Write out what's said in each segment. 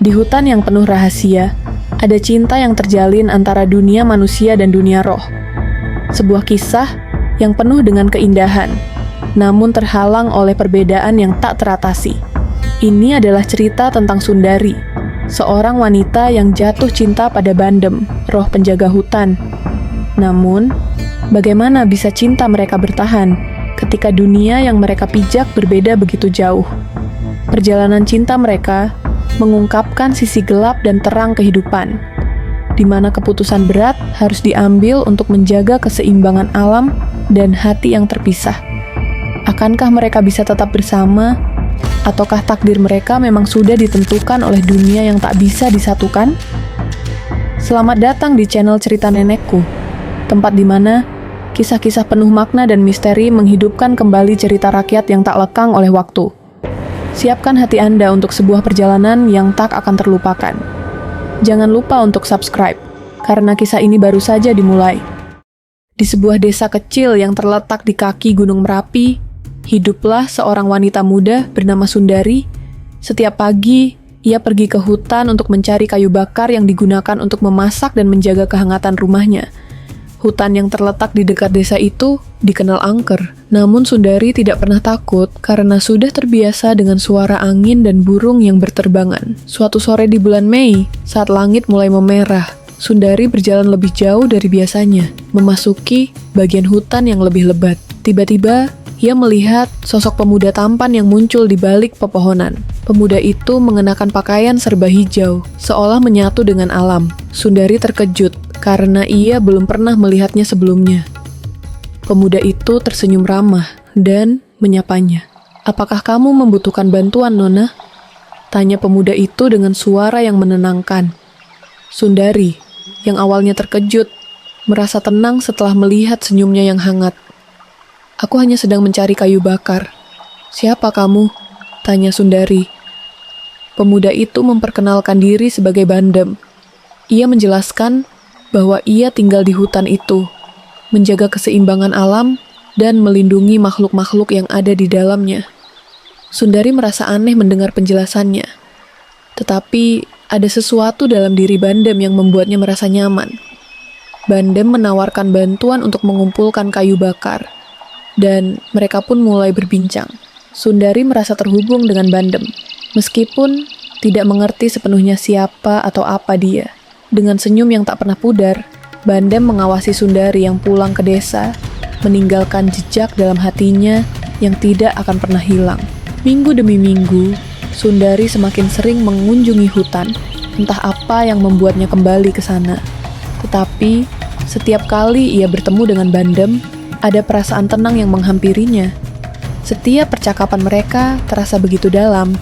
Di hutan yang penuh rahasia, ada cinta yang terjalin antara dunia manusia dan dunia roh. Sebuah kisah yang penuh dengan keindahan, namun terhalang oleh perbedaan yang tak teratasi. Ini adalah cerita tentang Sundari, seorang wanita yang jatuh cinta pada Bandem, roh penjaga hutan. Namun, bagaimana bisa cinta mereka bertahan ketika dunia yang mereka pijak berbeda begitu jauh? Perjalanan cinta mereka mengungkapkan sisi gelap dan terang kehidupan, di mana keputusan berat harus diambil untuk menjaga keseimbangan alam dan hati yang terpisah. Akankah mereka bisa tetap bersama, ataukah takdir mereka memang sudah ditentukan oleh dunia yang tak bisa disatukan? Selamat datang di channel Cerita Nenekku, tempat di mana kisah-kisah penuh makna dan misteri menghidupkan kembali cerita rakyat yang tak lekang oleh waktu. Siapkan hati Anda untuk sebuah perjalanan yang tak akan terlupakan. Jangan lupa untuk subscribe, karena kisah ini baru saja dimulai. Di sebuah desa kecil yang terletak di kaki Gunung Merapi, hiduplah seorang wanita muda bernama Sundari. Setiap pagi, ia pergi ke hutan untuk mencari kayu bakar yang digunakan untuk memasak dan menjaga kehangatan rumahnya. Hutan yang terletak di dekat desa itu dikenal angker. Namun Sundari tidak pernah takut karena sudah terbiasa dengan suara angin dan burung yang berterbangan. Suatu sore di bulan Mei, saat langit mulai memerah, Sundari berjalan lebih jauh dari biasanya, memasuki bagian hutan yang lebih lebat. Tiba-tiba, ia melihat sosok pemuda tampan yang muncul di balik pepohonan. Pemuda itu mengenakan pakaian serba hijau, seolah menyatu dengan alam. Sundari terkejut karena ia belum pernah melihatnya sebelumnya. Pemuda itu tersenyum ramah dan menyapanya. "Apakah kamu membutuhkan bantuan, Nona?" tanya pemuda itu dengan suara yang menenangkan. Sundari, yang awalnya terkejut, merasa tenang setelah melihat senyumnya yang hangat. "Aku hanya sedang mencari kayu bakar." "Siapa kamu?" tanya Sundari. Pemuda itu memperkenalkan diri sebagai Bandem. Ia menjelaskan bahwa ia tinggal di hutan itu, menjaga keseimbangan alam dan melindungi makhluk-makhluk yang ada di dalamnya. Sundari merasa aneh mendengar penjelasannya, tetapi ada sesuatu dalam diri Bandem yang membuatnya merasa nyaman. Bandem menawarkan bantuan untuk mengumpulkan kayu bakar, dan mereka pun mulai berbincang. Sundari merasa terhubung dengan Bandem, meskipun tidak mengerti sepenuhnya siapa atau apa dia. Dengan senyum yang tak pernah pudar, Bandem mengawasi Sundari yang pulang ke desa, meninggalkan jejak dalam hatinya yang tidak akan pernah hilang. Minggu demi minggu, Sundari semakin sering mengunjungi hutan, entah apa yang membuatnya kembali ke sana. Tetapi, setiap kali ia bertemu dengan Bandem, ada perasaan tenang yang menghampirinya. Setiap percakapan mereka terasa begitu dalam,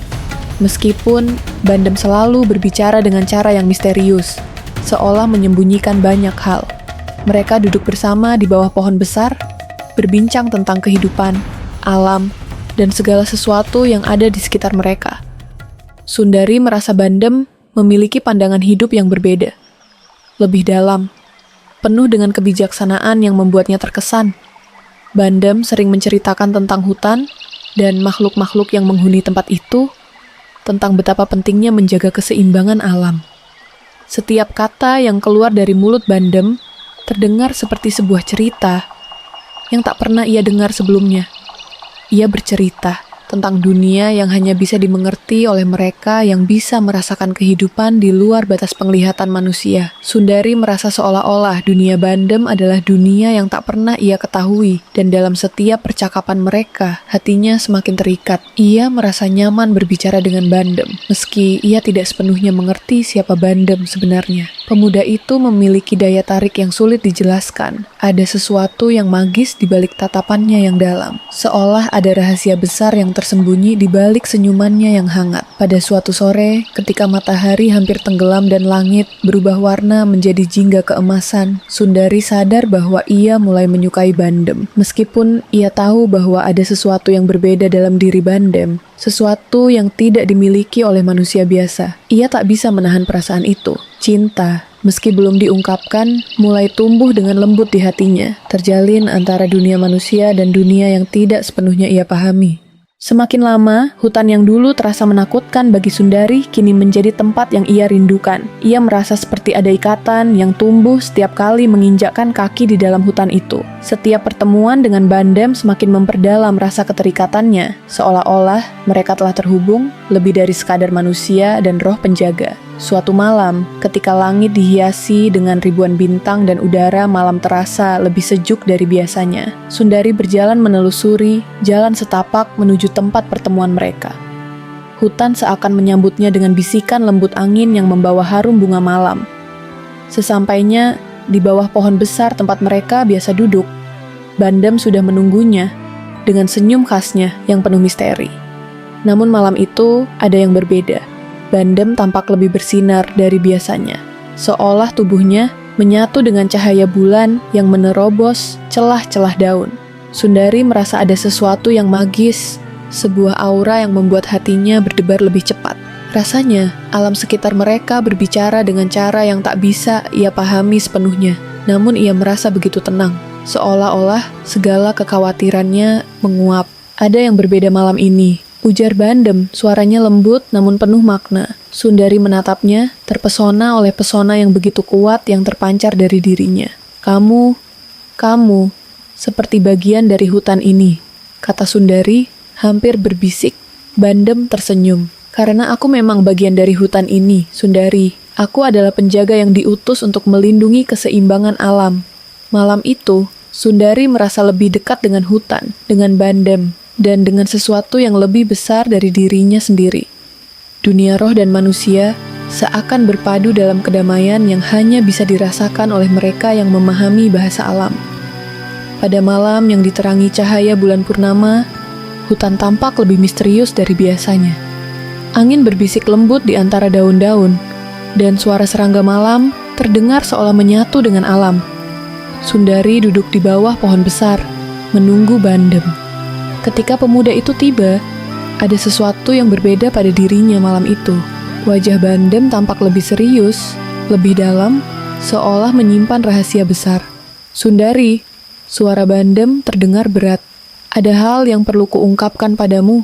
meskipun Bandem selalu berbicara dengan cara yang misterius, seolah menyembunyikan banyak hal. Mereka duduk bersama di bawah pohon besar, berbincang tentang kehidupan, alam, dan segala sesuatu yang ada di sekitar mereka. Sundari merasa Bandem memiliki pandangan hidup yang berbeda, lebih dalam, penuh dengan kebijaksanaan yang membuatnya terkesan. Bandem sering menceritakan tentang hutan dan makhluk-makhluk yang menghuni tempat itu, tentang betapa pentingnya menjaga keseimbangan alam. Setiap kata yang keluar dari mulut Bandem terdengar seperti sebuah cerita yang tak pernah ia dengar sebelumnya. Ia bercerita tentang dunia yang hanya bisa dimengerti oleh mereka yang bisa merasakan kehidupan di luar batas penglihatan manusia. Sundari merasa seolah-olah dunia Bandem adalah dunia yang tak pernah ia ketahui, dan dalam setiap percakapan mereka, hatinya semakin terikat. Ia merasa nyaman berbicara dengan Bandem, meski ia tidak sepenuhnya mengerti siapa Bandem sebenarnya. Pemuda itu memiliki daya tarik yang sulit dijelaskan. Ada sesuatu yang magis di balik tatapannya yang dalam, seolah ada rahasia besar yang tersembunyi di balik senyumannya yang hangat. Pada suatu sore, ketika matahari hampir tenggelam dan langit berubah warna menjadi jingga keemasan, Sundari sadar bahwa ia mulai menyukai Bandem. Meskipun ia tahu bahwa ada sesuatu yang berbeda dalam diri Bandem, sesuatu yang tidak dimiliki oleh manusia biasa. Ia tak bisa menahan perasaan itu. Cinta, meski belum diungkapkan, mulai tumbuh dengan lembut di hatinya, terjalin antara dunia manusia dan dunia yang tidak sepenuhnya ia pahami. Semakin lama, hutan yang dulu terasa menakutkan bagi Sundari kini menjadi tempat yang ia rindukan. Ia merasa seperti ada ikatan yang tumbuh setiap kali menginjakkan kaki di dalam hutan itu. Setiap pertemuan dengan Bandem semakin memperdalam rasa keterikatannya, seolah-olah mereka telah terhubung lebih dari sekadar manusia dan roh penjaga. Suatu malam, ketika langit dihiasi dengan ribuan bintang dan udara malam terasa lebih sejuk dari biasanya, Sundari berjalan menelusuri jalan setapak menuju tempat pertemuan mereka. Hutan seakan menyambutnya dengan bisikan lembut angin yang membawa harum bunga malam. Sesampainya di bawah pohon besar tempat mereka biasa duduk, Bandem sudah menunggunya dengan senyum khasnya yang penuh misteri. Namun malam itu ada yang berbeda. Bandem tampak lebih bersinar dari biasanya, seolah tubuhnya menyatu dengan cahaya bulan yang menerobos celah-celah daun. Sundari merasa ada sesuatu yang magis, sebuah aura yang membuat hatinya berdebar lebih cepat. Rasanya, alam sekitar mereka berbicara dengan cara yang tak bisa ia pahami sepenuhnya. Namun ia merasa begitu tenang, seolah-olah segala kekhawatirannya menguap. Ada yang berbeda malam ini, ujar Bandem, suaranya lembut namun penuh makna. Sundari menatapnya, terpesona oleh pesona yang begitu kuat yang terpancar dari dirinya. Kamu, seperti bagian dari hutan ini, kata Sundari, hampir berbisik. Bandem tersenyum. Karena aku memang bagian dari hutan ini, Sundari. Aku adalah penjaga yang diutus untuk melindungi keseimbangan alam. Malam itu, Sundari merasa lebih dekat dengan hutan, dengan Bandem, dan dengan sesuatu yang lebih besar dari dirinya sendiri. Dunia roh dan manusia seakan berpadu dalam kedamaian yang hanya bisa dirasakan oleh mereka yang memahami bahasa alam. Pada malam yang diterangi cahaya bulan purnama, hutan tampak lebih misterius dari biasanya. Angin berbisik lembut di antara daun-daun, dan suara serangga malam terdengar seolah menyatu dengan alam. Sundari duduk di bawah pohon besar, menunggu Bandem. Ketika pemuda itu tiba, ada sesuatu yang berbeda pada dirinya malam itu. Wajah Bandem tampak lebih serius, lebih dalam, seolah menyimpan rahasia besar. Sundari, suara Bandem terdengar berat. Ada hal yang perlu kuungkapkan padamu.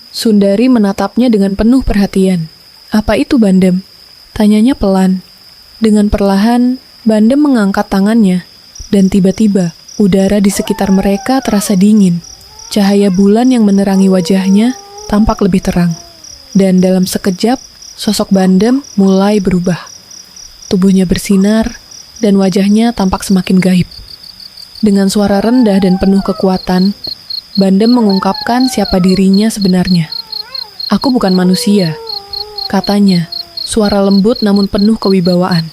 Sundari menatapnya dengan penuh perhatian. Apa itu, Bandem? Tanyanya pelan. Dengan perlahan, Bandem mengangkat tangannya, dan tiba-tiba udara di sekitar mereka terasa dingin. Cahaya bulan yang menerangi wajahnya tampak lebih terang. Dan dalam sekejap, sosok Bandem mulai berubah. Tubuhnya bersinar, dan wajahnya tampak semakin gaib. Dengan suara rendah dan penuh kekuatan, Bandem mengungkapkan siapa dirinya sebenarnya. Aku bukan manusia, katanya, suara lembut namun penuh kewibawaan.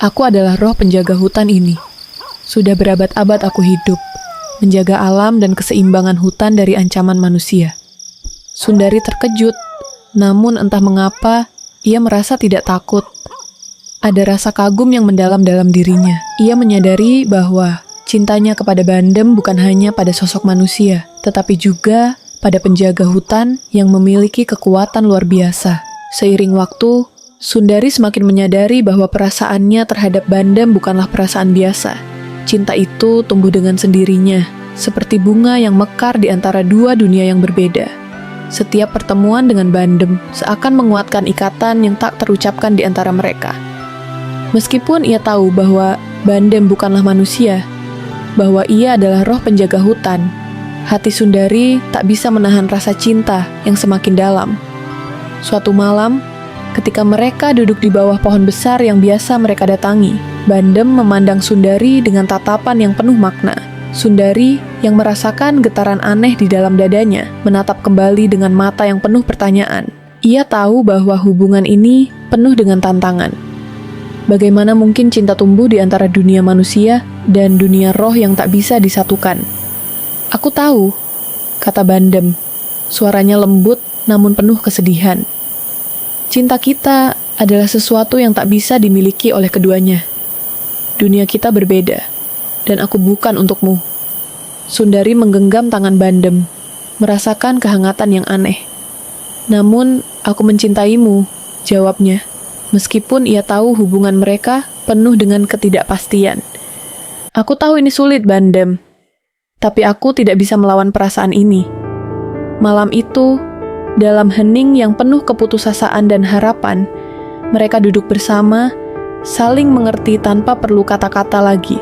Aku adalah roh penjaga hutan ini. Sudah berabad-abad aku hidup, menjaga alam dan keseimbangan hutan dari ancaman manusia. Sundari terkejut, namun entah mengapa, ia merasa tidak takut. Ada rasa kagum yang mendalam dalam dirinya. Ia menyadari bahwa cintanya kepada Bandem bukan hanya pada sosok manusia, tetapi juga pada penjaga hutan yang memiliki kekuatan luar biasa. Seiring waktu, Sundari semakin menyadari bahwa perasaannya terhadap Bandem bukanlah perasaan biasa. Cinta itu tumbuh dengan sendirinya, seperti bunga yang mekar di antara dua dunia yang berbeda. Setiap pertemuan dengan Bandem seakan menguatkan ikatan yang tak terucapkan di antara mereka. Meskipun ia tahu bahwa Bandem bukanlah manusia, bahwa ia adalah roh penjaga hutan, hati Sundari tak bisa menahan rasa cinta yang semakin dalam. Suatu malam, ketika mereka duduk di bawah pohon besar yang biasa mereka datangi, Bandem memandang Sundari dengan tatapan yang penuh makna. Sundari yang merasakan getaran aneh di dalam dadanya, menatap kembali dengan mata yang penuh pertanyaan. Ia tahu bahwa hubungan ini penuh dengan tantangan. Bagaimana mungkin cinta tumbuh di antara dunia manusia dan dunia roh yang tak bisa disatukan? Aku tahu, kata Bandem. Suaranya lembut namun penuh kesedihan. Cinta kita adalah sesuatu yang tak bisa dimiliki oleh keduanya. Dunia kita berbeda, dan aku bukan untukmu. Sundari menggenggam tangan Bandem, merasakan kehangatan yang aneh. Namun, aku mencintaimu, jawabnya, meskipun ia tahu hubungan mereka penuh dengan ketidakpastian. Aku tahu ini sulit, Bandem, tapi aku tidak bisa melawan perasaan ini. Malam itu, dalam hening yang penuh keputusasaan dan harapan, mereka duduk bersama, saling mengerti tanpa perlu kata-kata lagi.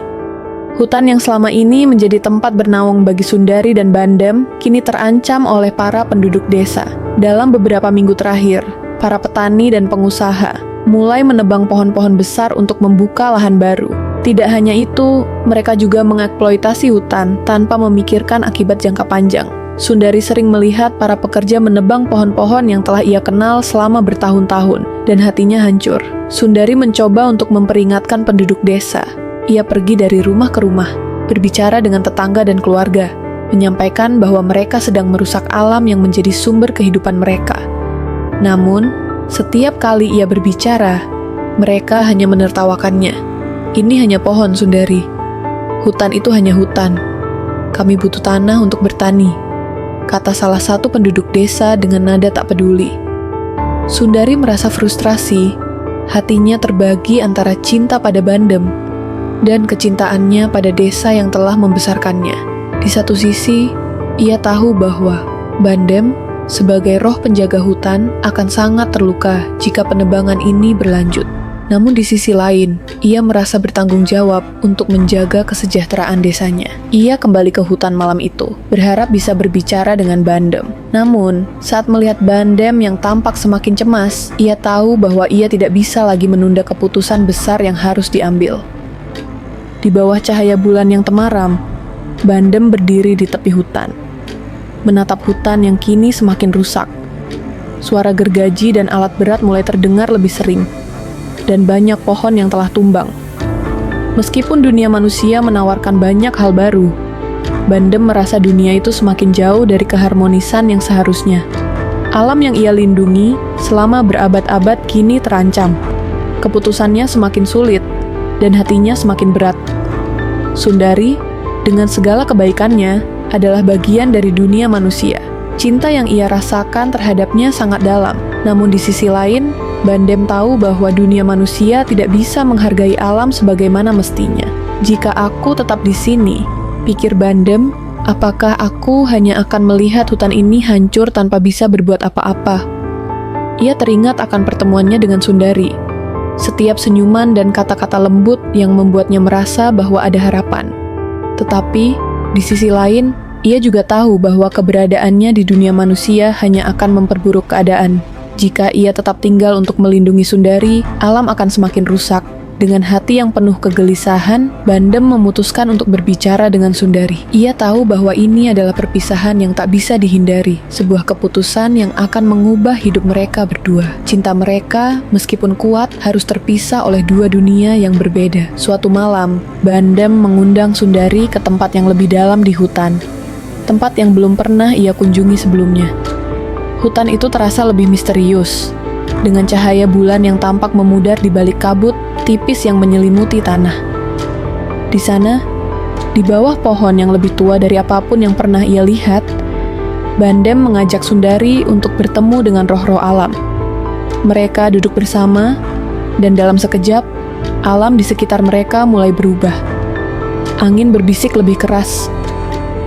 Hutan yang selama ini menjadi tempat bernaung bagi Sundari dan Bandem kini terancam oleh para penduduk desa. Dalam beberapa minggu terakhir, para petani dan pengusaha mulai menebang pohon-pohon besar untuk membuka lahan baru. Tidak hanya itu, mereka juga mengeksploitasi hutan tanpa memikirkan akibat jangka panjang. Sundari sering melihat para pekerja menebang pohon-pohon yang telah ia kenal selama bertahun-tahun, dan hatinya hancur. Sundari mencoba untuk memperingatkan penduduk desa. Ia pergi dari rumah ke rumah, berbicara dengan tetangga dan keluarga, menyampaikan bahwa mereka sedang merusak alam yang menjadi sumber kehidupan mereka. Namun, setiap kali ia berbicara, mereka hanya menertawakannya. Ini hanya pohon, Sundari. Hutan itu hanya hutan. Kami butuh tanah untuk bertani, kata salah satu penduduk desa dengan nada tak peduli. Sundari merasa frustrasi, hatinya terbagi antara cinta pada Bandem dan kecintaannya pada desa yang telah membesarkannya. Di satu sisi, ia tahu bahwa Bandem sebagai roh penjaga hutan akan sangat terluka jika penebangan ini berlanjut. Namun di sisi lain, ia merasa bertanggung jawab untuk menjaga kesejahteraan desanya. Ia kembali ke hutan malam itu, berharap bisa berbicara dengan Bandem. Namun, saat melihat Bandem yang tampak semakin cemas, ia tahu bahwa ia tidak bisa lagi menunda keputusan besar yang harus diambil. Di bawah cahaya bulan yang temaram, Bandem berdiri di tepi hutan, menatap hutan yang kini semakin rusak. Suara gergaji dan alat berat mulai terdengar lebih sering, dan banyak pohon yang telah tumbang. Meskipun dunia manusia menawarkan banyak hal baru, Bandem merasa dunia itu semakin jauh dari keharmonisan yang seharusnya. Alam yang ia lindungi selama berabad-abad kini terancam. Keputusannya semakin sulit, dan hatinya semakin berat. Sundari, dengan segala kebaikannya, adalah bagian dari dunia manusia. Cinta yang ia rasakan terhadapnya sangat dalam. Namun di sisi lain, Bandem tahu bahwa dunia manusia tidak bisa menghargai alam sebagaimana mestinya. Jika aku tetap di sini, pikir Bandem, apakah aku hanya akan melihat hutan ini hancur tanpa bisa berbuat apa-apa? Ia teringat akan pertemuannya dengan Sundari. Setiap senyuman dan kata-kata lembut yang membuatnya merasa bahwa ada harapan. Tetapi, di sisi lain, ia juga tahu bahwa keberadaannya di dunia manusia hanya akan memperburuk keadaan. Jika ia tetap tinggal untuk melindungi Sundari, alam akan semakin rusak. Dengan hati yang penuh kegelisahan, Bandem memutuskan untuk berbicara dengan Sundari. Ia tahu bahwa ini adalah perpisahan yang tak bisa dihindari, sebuah keputusan yang akan mengubah hidup mereka berdua. Cinta mereka, meskipun kuat, harus terpisah oleh dua dunia yang berbeda. Suatu malam, Bandem mengundang Sundari ke tempat yang lebih dalam di hutan, tempat yang belum pernah ia kunjungi sebelumnya. Hutan itu terasa lebih misterius, dengan cahaya bulan yang tampak memudar di balik kabut tipis yang menyelimuti tanah. Di sana, di bawah pohon yang lebih tua dari apapun yang pernah ia lihat, Bandem mengajak Sundari untuk bertemu dengan roh-roh alam. Mereka duduk bersama, dan dalam sekejap, alam di sekitar mereka mulai berubah. Angin berbisik lebih keras,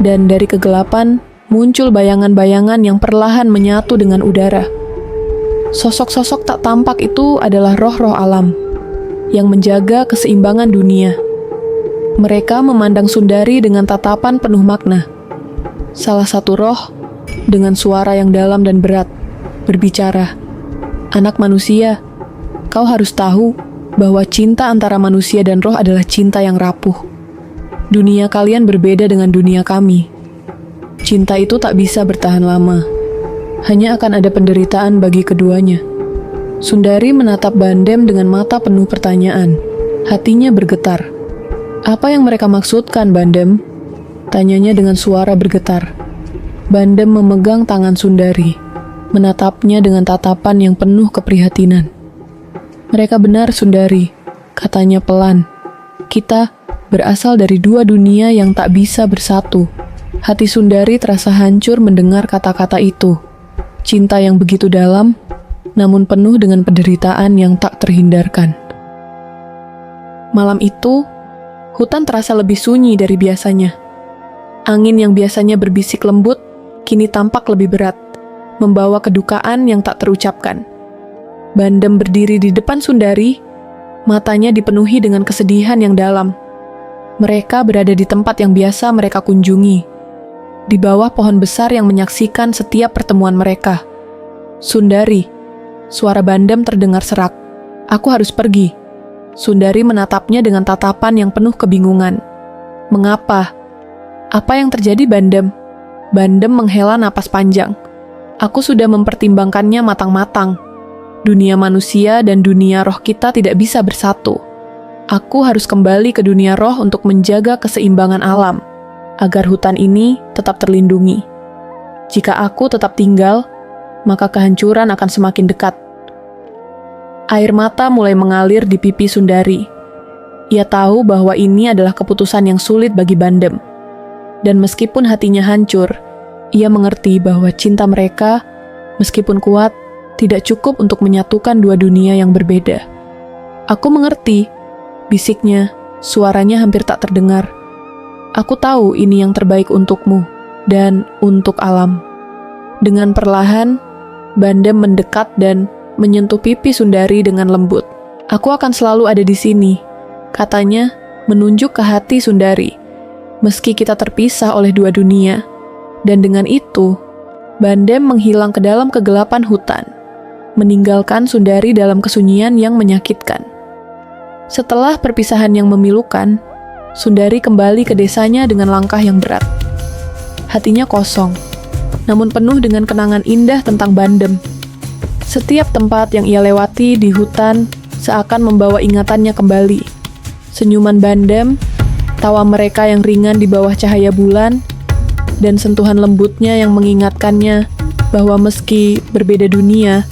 dan dari kegelapan muncul bayangan-bayangan yang perlahan menyatu dengan udara. Sosok-sosok tak tampak itu adalah roh-roh alam yang menjaga keseimbangan dunia. Mereka memandang Sundari dengan tatapan penuh makna. Salah satu roh, dengan suara yang dalam dan berat, berbicara, "Anak manusia, kau harus tahu bahwa cinta antara manusia dan roh adalah cinta yang rapuh. Dunia kalian berbeda dengan dunia kami. Cinta itu tak bisa bertahan lama. Hanya akan ada penderitaan bagi keduanya." Sundari menatap Bandem dengan mata penuh pertanyaan. Hatinya bergetar. "Apa yang mereka maksudkan, Bandem?" tanyanya dengan suara bergetar. Bandem memegang tangan Sundari, menatapnya dengan tatapan yang penuh keprihatinan. "Mereka benar, Sundari," katanya pelan. "Kita berasal dari dua dunia yang tak bisa bersatu." Hati Sundari terasa hancur mendengar kata-kata itu. Cinta yang begitu dalam, namun penuh dengan penderitaan yang tak terhindarkan. Malam itu, hutan terasa lebih sunyi dari biasanya. Angin yang biasanya berbisik lembut, kini tampak lebih berat, membawa kedukaan yang tak terucapkan. Bandem berdiri di depan Sundari, matanya dipenuhi dengan kesedihan yang dalam. Mereka berada di tempat yang biasa mereka kunjungi, di bawah pohon besar yang menyaksikan setiap pertemuan mereka. Sundari, suara Bandem terdengar serak. Aku harus pergi. Sundari menatapnya dengan tatapan yang penuh kebingungan. Mengapa? Apa yang terjadi, Bandem? Bandem menghela napas panjang. Aku sudah mempertimbangkannya matang-matang. Dunia manusia dan dunia roh kita tidak bisa bersatu. Aku harus kembali ke dunia roh untuk menjaga keseimbangan alam, agar hutan ini tetap terlindungi. Jika aku tetap tinggal, maka kehancuran akan semakin dekat. Air mata mulai mengalir di pipi Sundari. Ia tahu bahwa ini adalah keputusan yang sulit bagi Bandem. Dan meskipun hatinya hancur, ia mengerti bahwa cinta mereka, meskipun kuat, tidak cukup untuk menyatukan dua dunia yang berbeda. Aku mengerti, bisiknya, suaranya hampir tak terdengar. Aku tahu ini yang terbaik untukmu, dan untuk alam. Dengan perlahan, Bandem mendekat dan menyentuh pipi Sundari dengan lembut. Aku akan selalu ada di sini, katanya, menunjuk ke hati Sundari. Meski kita terpisah oleh dua dunia, dan dengan itu, Bandem menghilang ke dalam kegelapan hutan, meninggalkan Sundari dalam kesunyian yang menyakitkan. Setelah perpisahan yang memilukan, Sundari kembali ke desanya dengan langkah yang berat. Hatinya kosong, namun penuh dengan kenangan indah tentang Bandem. Setiap tempat yang ia lewati di hutan seakan membawa ingatannya kembali. Senyuman Bandem, tawa mereka yang ringan di bawah cahaya bulan, dan sentuhan lembutnya yang mengingatkannya bahwa meski berbeda dunia,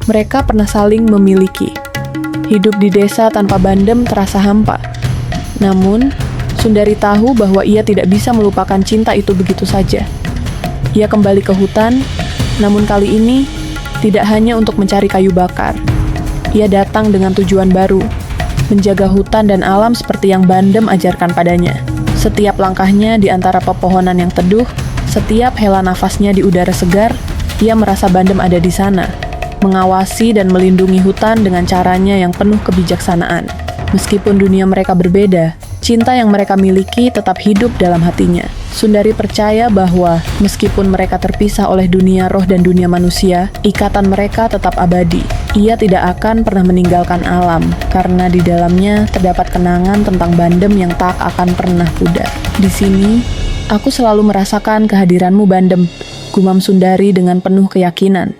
mereka pernah saling memiliki. Hidup di desa tanpa Bandem terasa hampa. Namun, Sundari tahu bahwa ia tidak bisa melupakan cinta itu begitu saja. Ia kembali ke hutan, namun kali ini tidak hanya untuk mencari kayu bakar. Ia datang dengan tujuan baru, menjaga hutan dan alam seperti yang Bandem ajarkan padanya. Setiap langkahnya di antara pepohonan yang teduh, setiap hela nafasnya di udara segar, ia merasa Bandem ada di sana, mengawasi dan melindungi hutan dengan caranya yang penuh kebijaksanaan. Meskipun dunia mereka berbeda, cinta yang mereka miliki tetap hidup dalam hatinya. Sundari percaya bahwa meskipun mereka terpisah oleh dunia roh dan dunia manusia, ikatan mereka tetap abadi. Ia tidak akan pernah meninggalkan alam, karena di dalamnya terdapat kenangan tentang Bandem yang tak akan pernah pudar. Di sini, aku selalu merasakan kehadiranmu, Bandem, gumam Sundari dengan penuh keyakinan.